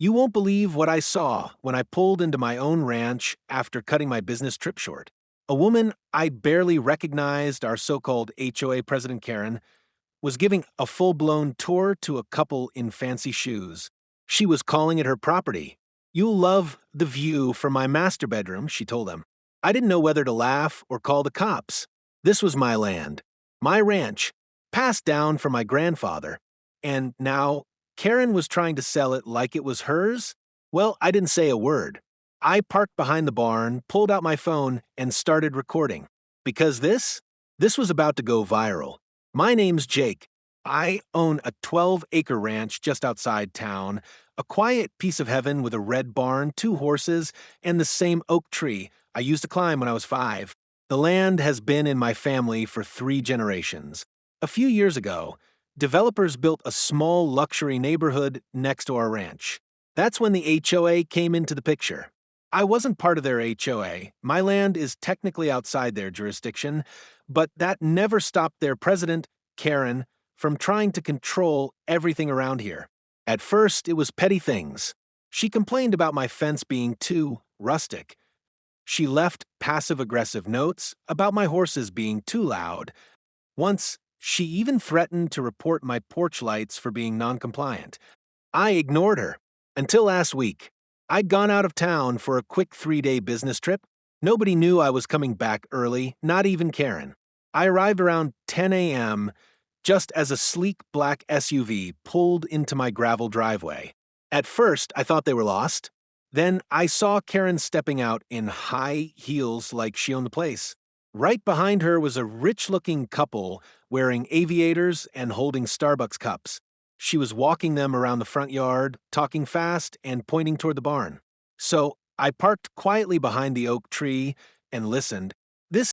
You won't believe what I saw when I pulled into my own ranch after cutting my business trip short. A woman I barely recognized, our so-called HOA president Karen, was giving a full-blown tour to a couple in fancy shoes. She was calling it her property. "You'll love the view from my master bedroom," she told them. I didn't know whether to laugh or call the cops. This was my land, my ranch, passed down from my grandfather, and now Karen was trying to sell it like it was hers? Well, I didn't say a word. I parked behind the barn, pulled out my phone, and started recording. Because this was about to go viral. My name's Jake. I own a 12-acre ranch just outside town, a quiet piece of heaven with a red barn, 2 horses, and the same oak tree I used to climb when I was 5. The land has been in my family for 3 generations. A few years ago, developers built a small luxury neighborhood next to our ranch. That's when the HOA came into the picture. I wasn't part of their HOA. My land is technically outside their jurisdiction, but that never stopped their president, Karen, from trying to control everything around here. At first, it was petty things. She complained about my fence being too rustic. She left passive-aggressive notes about my horses being too loud. Once, she even threatened to report my porch lights for being non-compliant. I ignored her. Until last week. I'd gone out of town for a quick 3-day business trip. Nobody knew I was coming back early, not even Karen. I arrived around 10 a.m. just as a sleek black SUV pulled into my gravel driveway. At first, I thought they were lost. Then I saw Karen stepping out in high heels like she owned the place. Right behind her was a rich-looking couple wearing aviators and holding Starbucks cups. She was walking them around the front yard, talking fast and pointing toward the barn. So I parked quietly behind the oak tree and listened.